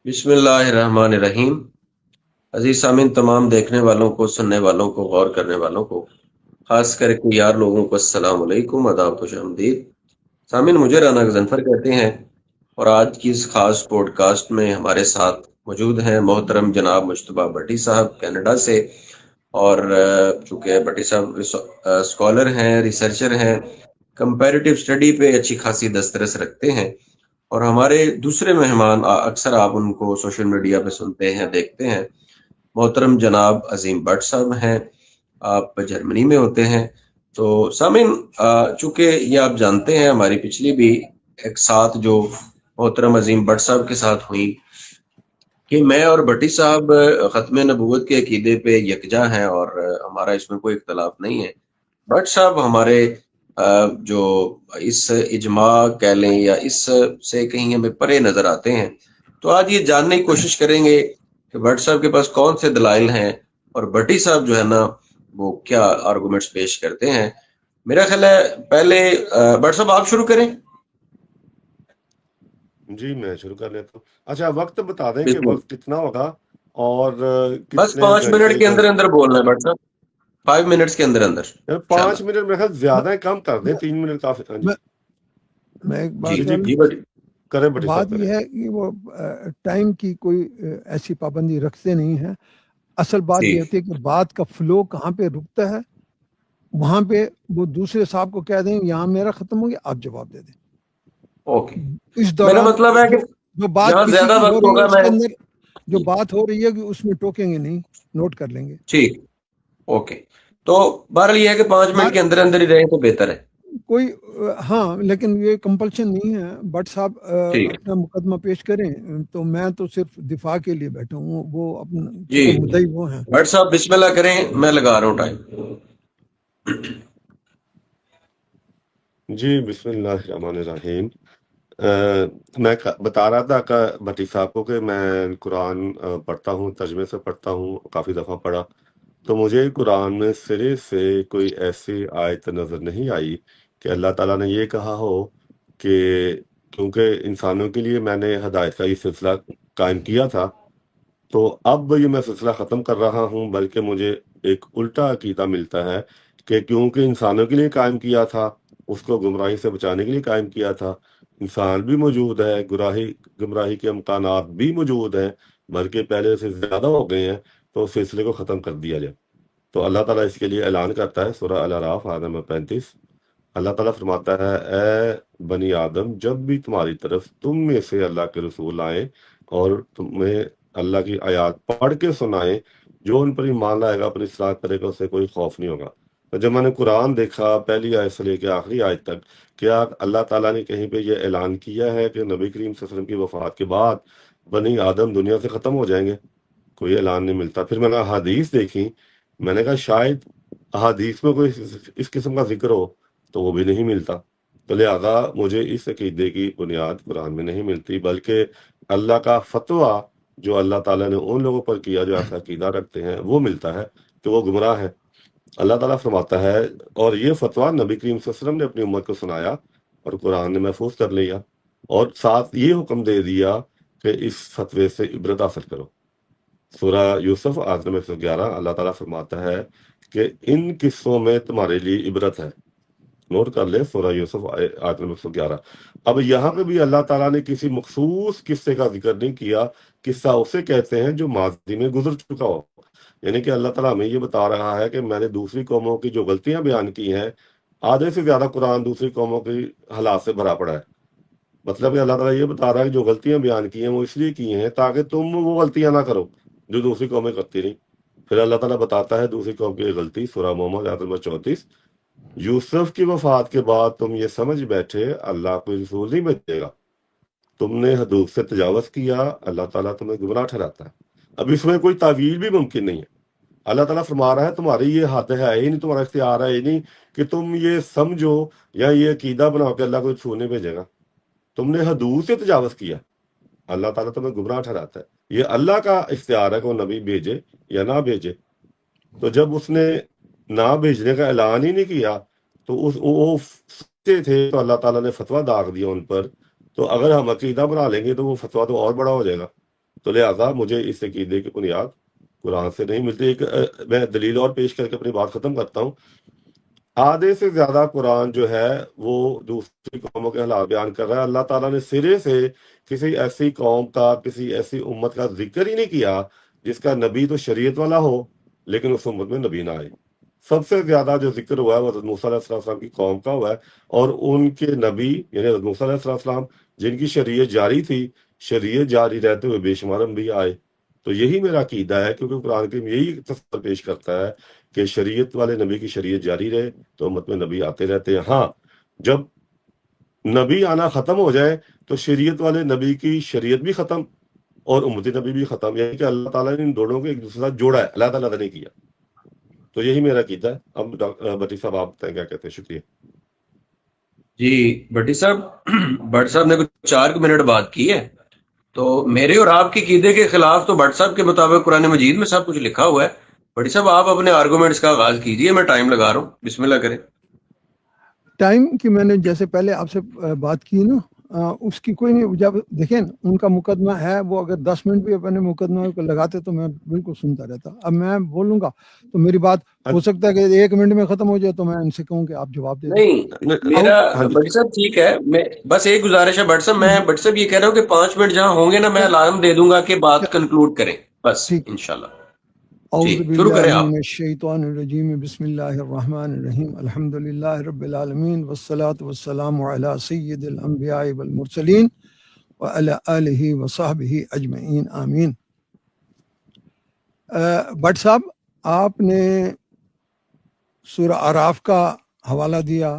بسم اللہ الرحمن الرحیم۔ عزیز سامعین، تمام دیکھنے والوں کو، سننے والوں کو، غور کرنے والوں کو، خاص کر کے یار لوگوں کو السلام علیکم، آداب، خوش آمدید۔ سامعین، مجھے رانا غضنفر کہتے ہیں اور آج کی اس خاص پوڈ کاسٹ میں ہمارے ساتھ موجود ہیں محترم جناب مجتبیٰ بھٹی صاحب کینیڈا سے۔ اور چونکہ بھٹی صاحب اسکالر ہیں، ریسرچر ہیں، کمپیریٹیو اسٹڈی پہ اچھی خاصی دسترس رکھتے ہیں، اور ہمارے دوسرے مہمان اکثر آپ ان کو سوشل میڈیا پہ سنتے ہیں، دیکھتے ہیں، محترم جناب عظیم بٹ صاحب ہیں۔ آپ جرمنی میں ہوتے ہیں۔ تو سامعین، چونکہ یہ آپ جانتے ہیں ہماری پچھلی بھی ایک ساتھ جو محترم عظیم بٹ صاحب کے ساتھ ہوئی کہ میں اور بھٹی صاحب ختم نبوت کے عقیدے پہ یکجا ہیں، اور ہمارا اس میں کوئی اختلاف نہیں ہے۔ بٹ صاحب ہمارے جو اس اجماع کہہ لیں یا اس سے کہیں ہمیں پرے نظر آتے ہیں۔ تو آج یہ جاننے کی کوشش کریں گے کہ بٹ صاحب کے پاس کون سے دلائل ہیں، اور بھٹی صاحب جو ہے نا وہ کیا آرگومنٹس پیش کرتے ہیں۔ میرا خیال ہے پہلے بٹ صاحب آپ شروع کریں۔ جی میں شروع کر لیتا ہوں۔ اچھا وقت بتا دیں کہ بسم اللہ۔ وقت کتنا ہوگا اور بس کتنے 5 منٹ گھنٹے کے کا؟ اندر اندر بولنا ہے بٹ صاحب، 5 منٹس کے اندر اندر یار انشاءاللہ۔ 5 منٹ میرے خیال زیادہ ہے، کم کر دیں، میں 3 منٹ کافی۔ ہاں جی میں میں ایک جی بات جی کروں۔ جی بھٹی۔ کریں بٹی صاحب بات کریں۔ یہ ہے کہ وہ ٹائم کی کوئی ایسی پابندی رکھتے نہیں ہیں۔ اصل بات جی یہ ہوتی ہے کہ بات کا فلو کہاں پہ رکتا ہے، وہاں پہ وہ دوسرے صاحب کو کہہ دیں یہاں میرا ختم ہو گیا، آپ جواب دے دیں۔ اوکے، اس میرا دوران مطلب ہے کہ جو بات جہاں کسی زیادہ کی ہو وقت رہی ہے ہوگا اس میں کے اندر جو جی بات ہو رہی ہے کہ اس میں ٹوکیں گے نہیں، نوٹ کر لیں گے۔ ٹھیک، اوکے۔ تو بہرحال یہ ہے کہ 5 منٹ بات کے اندر اندر ہی رہیں تو بہتر ہے۔ کوئی ہاں، لیکن یہ کمپلشن نہیں ہے۔ بٹ صاحب ٹھیک، اپنا مقدمہ پیش کریں، تو میں تو صرف دفاع کے لیے بیٹھا ہوں، وہ اپنا جی چونکہ مدعی وہ ہیں۔ بٹ صاحب بسم اللہ کریں، میں لگا رہا ہوں ٹائم۔ جی بسم اللہ الرحمن الرحیم۔ میں بتا رہا تھا کہ بھٹی صاحب کو کہ میں قرآن پڑھتا ہوں، ترجمے سے پڑھتا ہوں، کافی دفعہ پڑھا، تو مجھے قرآن میں سرے سے کوئی ایسی آیت نظر نہیں آئی کہ اللہ تعالیٰ نے یہ کہا ہو کہ کیونکہ انسانوں کے لیے میں نے ہدایت کا یہ سلسلہ قائم کیا تھا، تو اب یہ میں سلسلہ ختم کر رہا ہوں، بلکہ مجھے ایک الٹا عقیدہ ملتا ہے کہ کیونکہ انسانوں کے لیے قائم کیا تھا، اس کو گمراہی سے بچانے کے لیے قائم کیا تھا، انسان بھی موجود ہے، گمراہی کے امکانات بھی موجود ہیں، بلکہ پہلے سے زیادہ ہو گئے ہیں، تو اس سلسلے کو ختم کر دیا جائے۔ تو اللہ تعالیٰ اس کے لیے اعلان کرتا ہے، سورہ الاعراف آیت نمبر 35۔ اللہ تعالیٰ فرماتا ہے، اے بنی آدم، جب بھی تمہاری طرف تم میں سے اللہ کے رسول آئیں اور تمہیں اللہ کی آیات پڑھ کے سنائیں، جو ان پر ایمان لائے گا، اپنی اصلاح کرے گا، اسے کوئی خوف نہیں ہوگا۔ تو جب میں نے قرآن دیکھا پہلی آیت سے لے کے آخری آیت تک، کیا اللہ تعالیٰ نے کہیں پہ یہ اعلان کیا ہے کہ نبی کریم صلی اللہ علیہ وسلم کی وفات کے بعد بنی آدم دنیا سے ختم ہو جائیں گے؟ کوئی اعلان نہیں ملتا۔ پھر میں نے احادیث دیکھی، میں نے کہا شاید احادیث میں کوئی اس قسم کا ذکر ہو، تو وہ بھی نہیں ملتا۔ تو لہٰذا مجھے اس عقیدے کی بنیاد قرآن میں نہیں ملتی، بلکہ اللہ کا فتویٰ جو اللہ تعالیٰ نے ان لوگوں پر کیا جو ایسا عقیدہ رکھتے ہیں، وہ ملتا ہے کہ وہ گمراہ ہے۔ اللہ تعالیٰ فرماتا ہے، اور یہ فتویٰ نبی کریم صلی اللہ علیہ وسلم نے اپنی امت کو سنایا اور قرآن نے محفوظ کر لیا، اور ساتھ یہ حکم دے دیا کہ اس فتوے سے عبرت حاصل کرو۔ سورہ یوسف آیت نمبر 111، اللہ تعالیٰ فرماتا ہے کہ ان قصوں میں تمہارے لیے عبرت ہے۔ نوٹ کر لیں، سورہ یوسف آیت نمبر 111۔ اب یہاں پہ بھی اللہ تعالیٰ نے کسی مخصوص قصے کا ذکر نہیں کیا۔ قصہ اسے کہتے ہیں جو ماضی میں گزر چکا ہو، یعنی کہ اللہ تعالیٰ ہمیں یہ بتا رہا ہے کہ میں نے دوسری قوموں کی جو غلطیاں بیان کی ہیں، آدھے سے زیادہ قرآن دوسری قوموں کی حالات سے بھرا پڑا ہے۔ مطلب کہ اللہ تعالیٰ یہ بتا رہا ہے کہ جو غلطیاں بیان کی ہیں وہ اس لیے کی ہیں تاکہ تم وہ غلطیاں نہ کرو جو دوسری قومیں کرتی رہیں۔ پھر اللہ تعالیٰ بتاتا ہے دوسری قوم کی غلطی، سورہ محمد آیت نمبر 34، یوسف کی وفات کے بعد تم یہ سمجھ بیٹھے اللہ کوئی رسول نہیں بھیجے گا، تم نے حدود سے تجاوز کیا، اللہ تعالیٰ تمہیں گمراہ ٹھہراتا ہے۔ اب اس میں کوئی تعویل بھی ممکن نہیں ہے۔ اللہ تعالیٰ فرما رہا ہے تمہاری یہ حد ہے ہی نہیں، تمہارا اختیار ہے ہی نہیں کہ تم یہ سمجھو یا یہ عقیدہ بناؤ کہ اللہ کوئی رسول نہیں بھیجے گا۔ تم نے حدود سے تجاوز کیا، اللہ تعالیٰ تمہیں گمراہ ٹھہراتا ہے۔ یہ اللہ کا اختیار ہے کہ وہ نبی بھیجے یا نہ بھیجے۔ تو جب اس نے نہ بھیجنے کا اعلان ہی نہیں کیا تو وہ سچے تھے، تو اللہ تعالیٰ نے فتویٰ داغ دیا ان پر۔ تو اگر ہم عقیدہ بنا لیں گے تو وہ فتویٰ تو اور بڑا ہو جائے گا۔ تو لہٰذا مجھے اس عقیدے کی بنیاد قرآن سے نہیں ملتی۔ ایک میں دلیل اور پیش کر کے اپنی بات ختم کرتا ہوں۔ آدھے سے زیادہ قرآن جو ہے وہ دوسری قوموں کے حالات بیان کر رہا ہے۔ اللہ تعالیٰ نے سرے سے کسی ایسی قوم کا، کسی ایسی امت کا ذکر ہی نہیں کیا جس کا نبی تو شریعت والا ہو لیکن اس امت میں نبی نہ آئے۔ سب سے زیادہ جو ذکر ہوا ہے وہ حضرت موسیٰ علیہ السلام کی قوم کا ہوا ہے، اور ان کے نبی یعنی حضرت موسیٰ علیہ السلام جن کی شریعت جاری تھی، شریعت جاری رہتے ہوئے بے شمار انبیاء آئے۔ تو یہی میرا عقیدہ ہے، کیونکہ قرآن کریم یہی تصور پیش کرتا ہے کہ شریعت والے نبی کی شریعت جاری رہے تو امت میں نبی آتے رہتے ہیں۔ ہاں، جب نبی آنا ختم ہو جائے تو شریعت والے نبی کی شریعت بھی ختم اور امتی نبی بھی ختم، یعنی کہ اللہ تعالیٰ نے ان دونوں کو ایک دوسرے کے ساتھ جوڑا ہے، علیحدہ علیحدہ نہیں کیا۔ تو یہی میرا عقیدہ ہے۔ اب بٹی صاحب آپ بتائیں کیا کہتے ہیں؟ شکریہ۔ جی بھٹی صاحب، بٹ صاحب نے کچھ 4 منٹ بات کی ہے، تو میرے اور آپ کے عقیدے کے خلاف تو بٹ صاحب کے مطابق قرآن مجید میں سب کچھ لکھا ہوا ہے۔ بھٹی صاحب آپ اپنے آرگومنٹس کا آغاز کیجئے، میں ٹائم لگا رہا ہوں، بسم اللہ کریں۔ ٹائم کی میں نے جیسے پہلے آپ سے بات کی نا، اس کی کوئی نہیں۔ جب دیکھیں ان کا مقدمہ ہے، وہ اگر 10 منٹ بھی اپنے مقدمہ کو لگاتے تو میں بالکل سنتا رہتا۔ اب میں بولوں گا تو میری بات ہو سکتا ہے کہ 1 منٹ میں ختم ہو جائے، تو میں ان سے کہوں کہ آپ جواب دے دیں۔ نہیں میرا بٹ صاحب ٹھیک ہے، میں بس ایک گزارش ہے بٹ صاحب، میں بٹ صاحب یہ کہہ رہا ہوں کہ 5 منٹ جہاں ہوں گے نا، میں الارم دے دوں گا کہ بات کنکلوڈ کریں بس ٹھیک۔ انشاءاللہ۔ اعوذ شروع کریں باللہ آپ۔ من الشیطان الرجیم، بسم اللہ الرحمن الرحیم، الحمدللہ رب العالمین، والصلاة والسلام علی سید الانبیاء والمرسلین وعلی آلہ وصحبہ اجمعین، آمین۔ بٹ صاحب آپ نے سورہ اعراف کا حوالہ دیا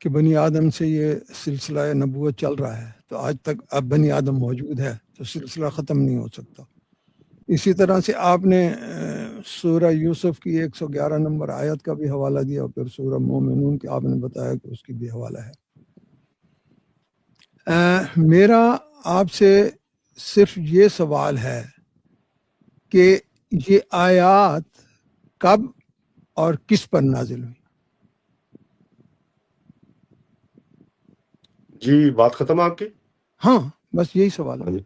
کہ بنی آدم سے یہ سلسلہ نبوت چل رہا ہے، تو آج تک اب بنی آدم موجود ہے تو سلسلہ ختم نہیں ہو سکتا۔ اسی طرح سے آپ نے سورہ یوسف کی 111 نمبر آیت کا بھی حوالہ دیا، اور پھر سورہ مومنون کے آپ نے بتایا کہ اس کی بھی حوالہ ہے۔ میرا آپ سے صرف یہ سوال ہے کہ یہ آیات کب اور کس پر نازل ہوئی؟ جی بات ختم آپ کی؟ ہاں بس یہی سوال ہے۔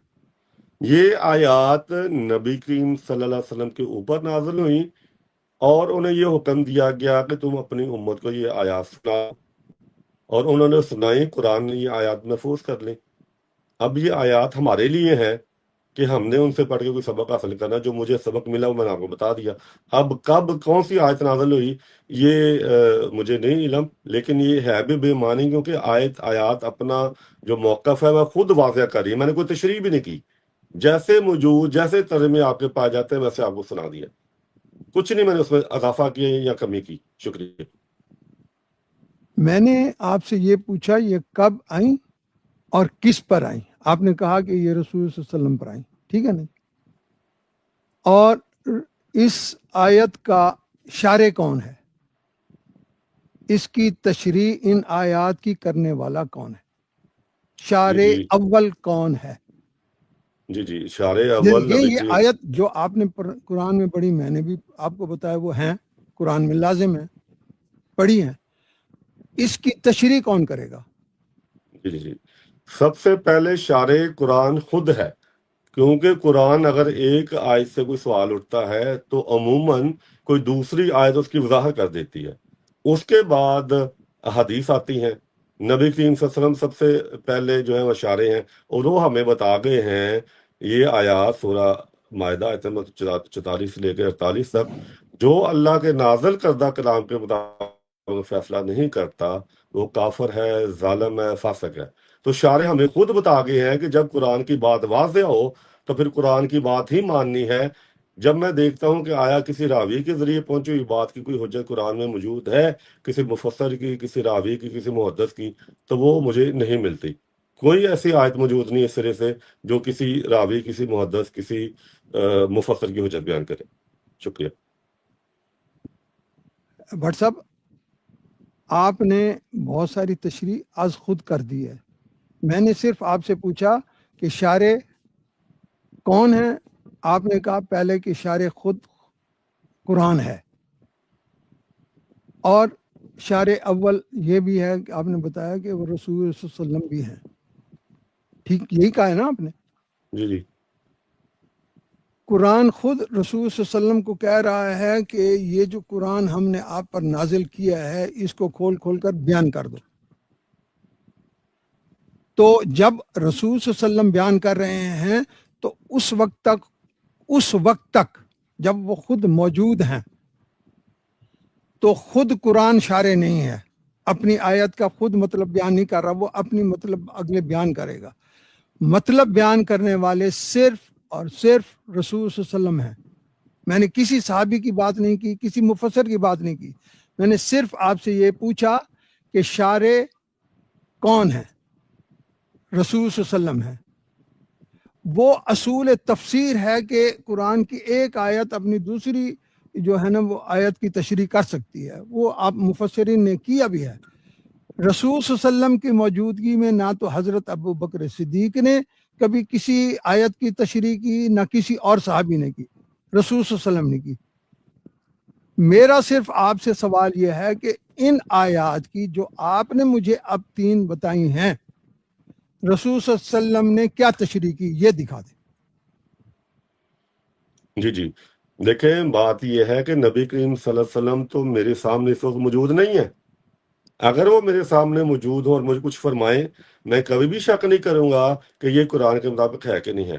یہ آیات نبی کریم صلی اللہ علیہ وسلم کے اوپر نازل ہوئی، اور انہیں یہ حکم دیا گیا کہ تم اپنی امت کو یہ آیات سناؤ، اور انہوں نے سنائی۔ قرآن نے یہ آیات محفوظ کر لی۔ اب یہ آیات ہمارے لیے ہیں کہ ہم نے ان سے پڑھ کے کوئی سبق حاصل کرنا۔ جو مجھے سبق ملا وہ میں نے آپ کو بتا دیا۔ اب کب کون سی آیت نازل ہوئی یہ مجھے نہیں علم، لیکن یہ ہے بھی بے معنی، کیونکہ آیات اپنا جو موقف ہے وہ خود واضح کر رہی ہے۔ میں نے کوئی تشریح بھی نہیں کی، جیسے موجود جیسے ترجمے آپ کے پاس جاتے ہیں ویسے آپ کو سنا دیا، کچھ نہیں میں نے اس میں اضافہ کیا یا کمی کی۔ شکریہ۔ میں نے آپ سے یہ پوچھا یہ کب آئیں اور کس پر آئیں؟ آپ نے کہا کہ یہ رسول صلی اللہ علیہ وسلم پر آئیں، ٹھیک ہے نا؟ اور اس آیت کا شارع کون ہے؟ اس کی تشریح ان آیات کی کرنے والا کون ہے؟ شارع اول کون ہے؟ جی شارع اول یہ آیت جو آپ نے قرآن میں پڑھی، میں نے بھی آپ کو بتایا وہ ہیں قرآن میں لازم ہے، پڑھی ہیں۔ اس کی تشریح کون کرے گا؟ جی سب سے پہلے شارع قرآن خود ہے، کیونکہ قرآن اگر ایک آیت سے کوئی سوال اٹھتا ہے تو عموماً کوئی دوسری آیت اس کی وضاحت کر دیتی ہے، اس کے بعد احادیث آتی ہیں۔ نبی کریم صلی اللہ علیہ وسلم سب سے پہلے جو ہے وہ شارع ہیں، اور وہ ہمیں بتا گئے ہیں یہ آیات سورہ مائدہ آیت نمبر 44 سے لے کے 48 تک، جو اللہ کے نازل کردہ کلام کے مطابق فیصلہ نہیں کرتا وہ کافر ہے، ظالم ہے، فاسق ہے۔ تو شارع ہمیں خود بتا گئے ہیں کہ جب قرآن کی بات واضح ہو تو پھر قرآن کی بات ہی ماننی ہے۔ جب میں دیکھتا ہوں کہ آیا کسی راوی کے ذریعے پہنچی ہوئی بات کی کوئی حجت قرآن میں موجود ہے، کسی مفسر کی، کسی راوی کی، کسی محدث کی، تو وہ مجھے نہیں ملتی۔ کوئی ایسی آیت موجود نہیں اس سرے سے جو کسی راوی، کسی محدث، کسی مفسر کی حجت بیان کرے۔ شکریہ۔ بھٹ صاحب آپ نے بہت ساری تشریح آج خود کر دی ہے، میں نے صرف آپ سے پوچھا کہ شارع کون ہے، آپ نے کہا پہلے کہ شارع خود قرآن ہے، اور شارع اول یہ بھی ہے کہ آپ نے بتایا کہ وہ رسول صلی اللہ علیہ وسلم بھی ہیں، ٹھیک یہی کہا ہے نا آپ نے؟ جی قرآن خود رسول صلی اللہ علیہ وسلم کو کہہ رہا ہے کہ یہ جو قرآن ہم نے آپ پر نازل کیا ہے اس کو کھول کھول کر بیان کر دو. تو جب رسول صلی اللہ علیہ وسلم بیان کر رہے ہیں تو اس وقت تک جب وہ خود موجود ہیں تو خود قرآن شارع نہیں ہے، اپنی آیت کا خود مطلب بیان نہیں کر رہا، وہ اپنی مطلب اگلے بیان کرے گا. مطلب بیان کرنے والے صرف اور صرف رسول صلی اللہ علیہ وسلم ہیں. میں نے کسی صحابی کی بات نہیں کی، کسی مفسر کی بات نہیں کی، میں نے صرف آپ سے یہ پوچھا کہ شارع کون ہے؟ رسول صلی اللہ علیہ وسلم ہے. وہ اصول تفسیر ہے کہ قرآن کی ایک آیت اپنی دوسری جو ہے نا وہ آیت کی تشریح کر سکتی ہے، وہ آپ مفسرین نے کیا بھی ہے. رسول صلی اللہ علیہ وسلم کی موجودگی میں نہ تو حضرت ابو بکر صدیق نے کبھی کسی آیت کی تشریح کی، نہ کسی اور صحابی نے کی، رسول صلی اللہ علیہ وسلم نے کی. میرا صرف آپ سے سوال یہ ہے کہ ان آیات کی جو آپ نے مجھے اب 3 بتائی ہیں، رسول صلی اللہ علیہ وسلم نے کیا تشریح کی، یہ دکھا دیں. جی دیکھیں، بات یہ ہے کہ نبی کریم صلی اللہ علیہ وسلم تو میرے سامنے اس وقت موجود نہیں ہے. اگر وہ میرے سامنے موجود ہو اور مجھے کچھ فرمائیں، میں کبھی بھی شک نہیں کروں گا کہ یہ قرآن کے مطابق ہے کہ نہیں ہے.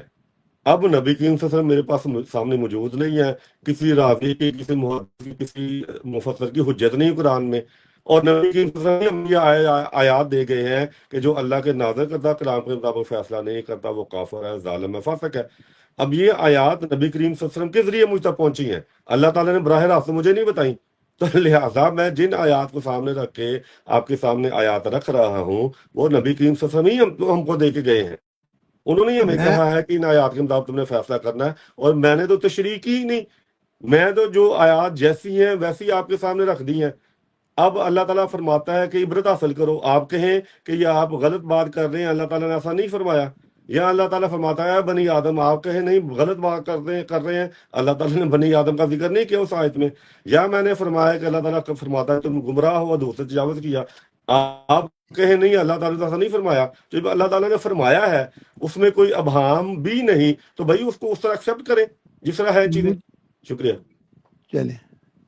اب نبی کریم صلی اللہ علیہ وسلم میرے پاس سامنے موجود نہیں ہے، کسی راوی کی، کسی محدث کی، کسی مفسر کی حجت نہیں قرآن میں. اور نبی کریم صلی اللہ علیہ وسلم یہ آیات دے گئے ہیں کہ جو اللہ کے نازل کردہ کلام کے مطابق فیصلہ نہیں کرتا وہ کافر ہے، ظالم ہے، فاسق ہے. اب یہ آیات نبی کریم صلی اللہ علیہ وسلم کے ذریعے مجھ تک پہنچی ہیں، اللہ تعالیٰ نے براہ راست مجھے نہیں بتائیں. تو لہٰذا میں جن آیات کو سامنے رکھ کے آپ کے سامنے آیات رکھ رہا ہوں وہ نبی کریم صلی اللہ علیہ وسلم ہی ہم کو دے کے گئے ہیں. انہوں نے ہمیں کہا ہے کہ ان آیات کے مطابق تم نے فیصلہ کرنا ہے، اور میں نے تو تشریح کی ہی نہیں. میں تو جو آیات جیسی ہیں ویسی آپ کے سامنے رکھ دی ہیں. اب اللہ تعالیٰ فرماتا ہے کہ عبرت حاصل کرو. آپ کہیں کہ یہ آپ غلط بات کر رہے ہیں، اللہ تعالیٰ نے ایسا نہیں فرمایا. یا اللہ تعالیٰ فرماتا ہے بنی آدم، آپ کہیں نہیں غلط بات کر رہے ہیں، اللہ تعالیٰ نے بنی آدم کا ذکر نہیں کیا اس آیت میں. یا میں نے فرمایا کہ اللہ تعالیٰ فرماتا ہے تم گمراہ ہو، حدود سے تجاوز کیا، آپ کہیں نہیں اللہ تعالیٰ نے ایسا نہیں فرمایا. جب اللہ تعالیٰ نے فرمایا ہے اس میں کوئی ابہام بھی نہیں تو بھائی اس کو اس طرح ایکسیپٹ کریں جس طرح ہے چیزیں. شکریہ. چلیں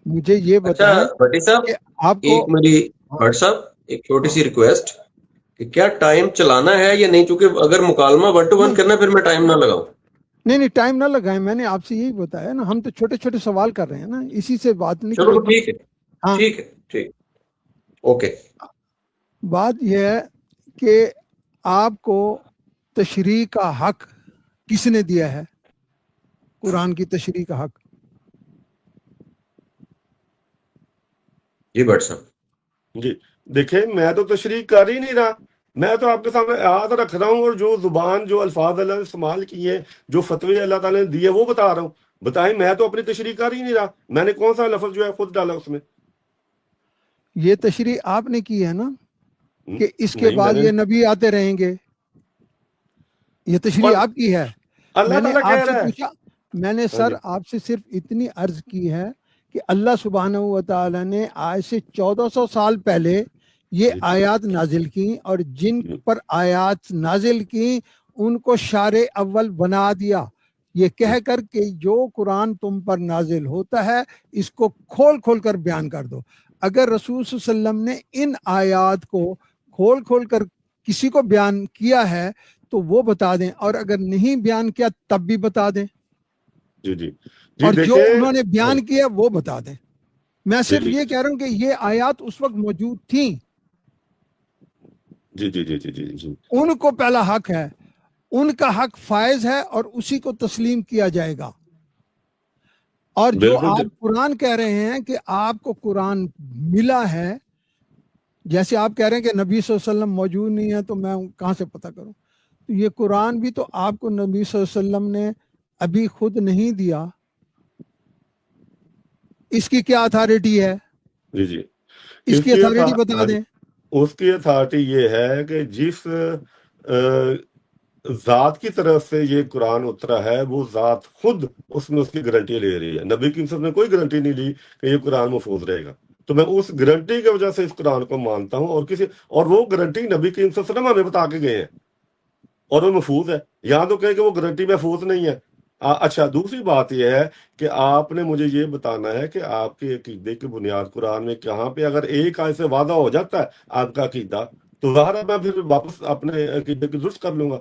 مجھے یہ اچھا بتائیں بھٹی صاحب، کہ آپ کو ایک میری بھٹ صاحب ایک چھوٹی سی ریکویسٹ کہ کیا ٹائم چلانا ہے یا نہیں، چونکہ اگر مکالمہ 1 to 1 کرنا پھر میں ٹائم نہ لگاؤں. نہیں ٹائم نہ لگائیں، میں نے آپ سے یہی بتایا نا، ہم تو چھوٹے چھوٹے سوال کر رہے ہیں نا، اسی سے بات نہیں. چلو ٹھیک ہے، ہاں ٹھیک ہے، ٹھیک، اوکے. بات یہ ہے کہ آپ کو تشریح کا حق کس نے دیا ہے؟ قرآن کی تشریح کا حق جی بھٹ صاحب. جی دیکھیں، میں تو تشریح کر ہی نہیں رہا، میں تو آپ کے سامنے آیات رکھ رہا ہوں، اور جو زبان جو الفاظ اللہ نے استعمال کیے، جو فتوی اللہ تعالیٰ نے دیے وہ بتا رہا ہوں. بتائیں، میں تو اپنی تشریح کر ہی نہیں رہا. میں نے کون سا لفظ جو ہے خود ڈالا اس میں؟ یہ تشریح آپ نے کی ہے نا کہ اس کے نہیں، بعد میں نے یہ نبی آتے رہیں گے، یہ تشریح آپ کی ہے. اللہ میں نے تعالیٰ آپ کہہ سے رہا ہے. پوچھا، میں نے سر آپ سے صرف اتنی عرض کی ہے کہ اللہ سبحانہ و تعالیٰ نے آج سے 1400 سال پہلے یہ آیات نازل کی، اور جن پر آیات نازل کی ان کو شارع اول بنا دیا، یہ کہہ کر کہ جو قرآن تم پر نازل ہوتا ہے اس کو کھول کھول کر بیان کر دو. اگر رسول صلی اللہ علیہ وسلم نے ان آیات کو کھول کھول کر کسی کو بیان کیا ہے تو وہ بتا دیں، اور اگر نہیں بیان کیا تب بھی بتا دیں، جی اور جو دیکھیں، انہوں نے بیان کیا وہ بتا دیں. میں صرف جی یہ کہہ رہا ہوں کہ یہ آیات اس وقت موجود تھیں، جی ان کو پہلا حق ہے، ان کا حق فائز ہے اور اسی کو تسلیم کیا جائے گا. اور جو بالکل. آپ قرآن کہہ رہے ہیں کہ آپ کو قرآن ملا ہے، جیسے آپ کہہ رہے ہیں کہ نبی صلی اللہ علیہ وسلم موجود نہیں ہے تو میں کہاں سے پتہ کروں؟ تو یہ قرآن بھی تو آپ کو نبی صلی اللہ علیہ وسلم نے ابھی خود نہیں دیا، اس کی کیا اتھارٹی ہے؟ جی اس کی اتھارٹی بتا دیں. اس کی اتھارٹی یہ ہے کہ جس ذات کی طرف سے یہ قرآن اترا ہے وہ ذات خود اس میں اس کی گارنٹی لے رہی ہے. نبی کی صاحب نے کوئی گارنٹی نہیں لی کہ یہ قرآن محفوظ رہے گا. تو میں اس گارنٹی کی وجہ سے اس قرآن کو مانتا ہوں، اور وہ گارنٹی نبی کریم صلی اللہ علیہ وسلم ہمیں بتا کے گئے ہیں، اور وہ محفوظ ہے. یہاں تو کہے کہ وہ گارنٹی محفوظ نہیں ہے، اچھا، دوسری بات یہ ہے کہ آپ نے مجھے یہ بتانا ہے کہ آپ کے عقیدے کی بنیاد قرآن میں کہاں پہ اگر ایک آیت سے وعدہ ہو جاتا ہے آپ کا عقیدہ، تو ظاہر ہے میں پھر واپس اپنے عقیدے کی درست کر لوں گا.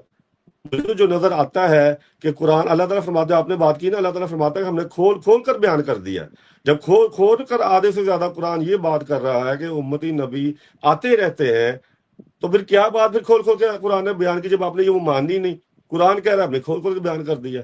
مجھے جو نظر آتا ہے کہ قرآن اللہ تعالیٰ فرماتا ہے، آپ نے بات کی نا، اللہ تعالیٰ فرماتا ہے کہ ہم نے کھول کھول کر بیان کر دیا. جب کھول کھول کر آدھے سے زیادہ قرآن یہ بات کر رہا ہے کہ امتی نبی آتے رہتے ہیں، تو پھر کیا بات پھر کھول کھول کے قرآن نے بیان کی جب آپ نے یہ وہ مانی نہیں؟ قرآن کہہ رہا ہے آپ نے کھول کھول کے بیان کر دیا.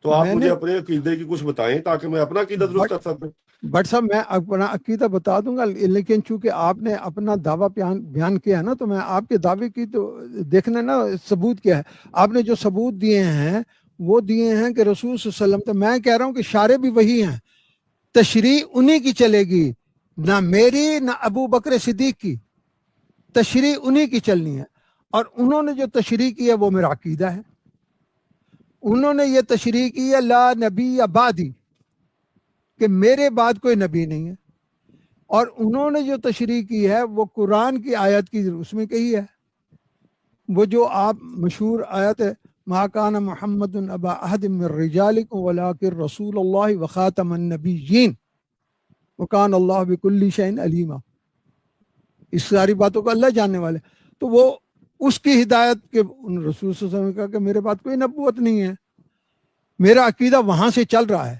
تو آپ میں مجھے نے اپنے عقیدے کی کچھ بتائیں تاکہ میں اپنا عقیدہ درست کر سکوں. بٹ صاحب میں اپنا عقیدہ بتا دوں گا، لیکن چونکہ آپ نے اپنا دعویٰ بیان کیا ہے نا، تو میں آپ کے دعوے کی تو دیکھنا نا ثبوت کیا ہے. آپ نے جو ثبوت دیے ہیں وہ دیے ہیں کہ رسول صلی اللہ علیہ وسلم، تو میں کہہ رہا ہوں کہ شارع بھی وہی ہیں، تشریح انہی کی چلے گی، نہ میری نہ ابو بکر صدیق کی. تشریح انہی کی چلنی ہے، اور انہوں نے جو تشریح کی ہے وہ میرا عقیدہ ہے. انہوں نے یہ تشریح کی ہے لا نبی بعدی، کہ میرے بعد کوئی نبی نہیں ہے. اور انہوں نے جو تشریح کی ہے وہ قرآن کی آیت کی اس میں کہی ہے، وہ جو آپ مشہور آیت ہے ما کان محمد ابا احد من رجالکم ولکن رسول اللہ وخاتم النبیین وکان اللہ بکل شیء علیما. اس ساری باتوں کو اللہ جاننے والے. تو وہ اس کی ہدایت کے رسول صلی اللہ علیہ وسلم نے کہا کہ میرے بعد کوئی نبوت نہیں ہے. میرا عقیدہ وہاں سے چل رہا ہے،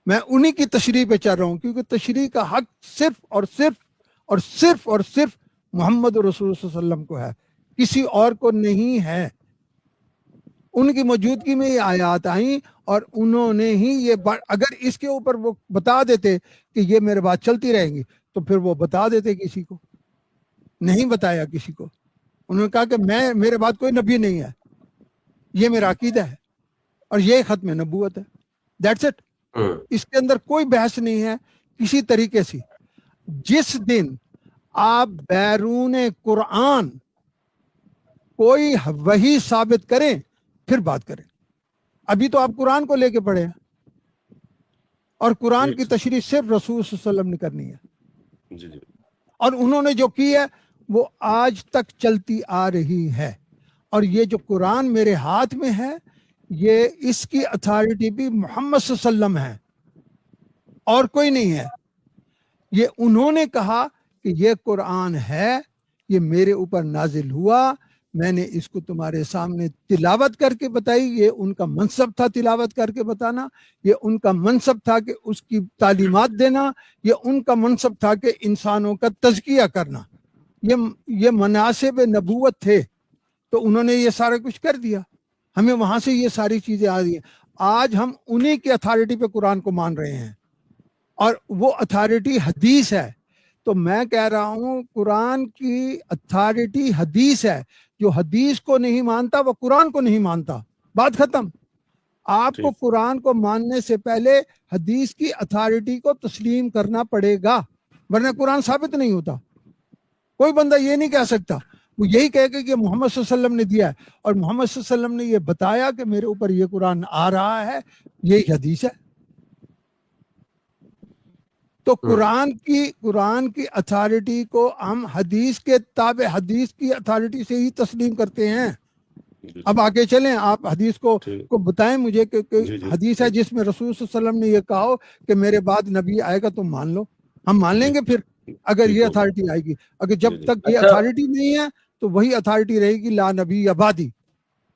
میں انہی کی تشریح پہ چل رہا ہوں، کیونکہ تشریح کا حق صرف اور صرف اور صرف اور صرف محمد رسول صلی اللہ علیہ وسلم کو ہے، کسی اور کو نہیں ہے. ان کی موجودگی میں یہ آیات آئیں اور انہوں نے ہی یہ اگر اس کے اوپر وہ بتا دیتے کہ یہ میرے بات چلتی رہیں گی تو پھر وہ بتا دیتے، کسی کو نہیں بتایا. کسی کو انہوں نے کہا کہ میرے بعد کوئی نبی نہیں ہے، یہ میرا عقیدہ ہے اور یہ ختم نبوت ہے. That's it. اس کے اندر کوئی بحث نہیں ہے کسی طریقے سے. جس دن آپ بیرون قرآن کوئی وحی ثابت کریں پھر بات کریں. ابھی تو آپ قرآن کو لے کے پڑھے ہیں، اور قرآن کی تشریح صرف رسول صلی اللہ علیہ وسلم نے کرنی ہے. جی جی. اور انہوں نے جو کی ہے وہ آج تک چلتی آ رہی ہے. اور یہ جو قرآن میرے ہاتھ میں ہے، یہ اس کی اتھارٹی بھی محمد صلی اللہ علیہ وسلم ہے اور کوئی نہیں ہے. یہ انہوں نے کہا کہ یہ قرآن ہے، یہ میرے اوپر نازل ہوا، میں نے اس کو تمہارے سامنے تلاوت کر کے بتائی. یہ ان کا منصب تھا تلاوت کر کے بتانا، یہ ان کا منصب تھا کہ اس کی تعلیمات دینا، یہ ان کا منصب تھا کہ انسانوں کا تزکیہ کرنا. یہ مناسب نبوت تھے، تو انہوں نے یہ سارا کچھ کر دیا. ہمیں وہاں سے یہ ساری چیزیں آ رہی ہیں. آج ہم انہی کی اتھارٹی پہ قرآن کو مان رہے ہیں، اور وہ اتھارٹی حدیث ہے. تو میں کہہ رہا ہوں قرآن کی اتھارٹی حدیث ہے. جو حدیث کو نہیں مانتا وہ قرآن کو نہیں مانتا. بات ختم. آپ کو قرآن کو ماننے سے پہلے حدیث کی اتھارٹی کو تسلیم کرنا پڑے گا، ورنہ قرآن ثابت نہیں ہوتا. کوئی بندہ یہ نہیں کہہ سکتا، وہ یہی کہے گا کہ محمد صلی اللہ علیہ وسلم نے دیا ہے، اور محمد صلی اللہ علیہ وسلم نے یہ بتایا کہ میرے اوپر یہ قرآن آ رہا ہے، یہی حدیث ہے. تو قرآن کی اتھارٹی کو ہم حدیث کے تابع، حدیث کی اتھارٹی سے ہی تسلیم کرتے ہیں. اب آگے چلیں، آپ حدیث کو بتائیں مجھے کہ حدیث ہے جس میں رسول صلی اللہ علیہ وسلم نے یہ کہا کہ میرے بعد نبی آئے گا، تم مان لو. ہم مان لیں گے پھر اگر یہ اتھارٹی آئے گی. اگر جب تک یہ اتھارٹی نہیں ہے تو وہی اتھارٹی رہے گی لا نبی آبادی.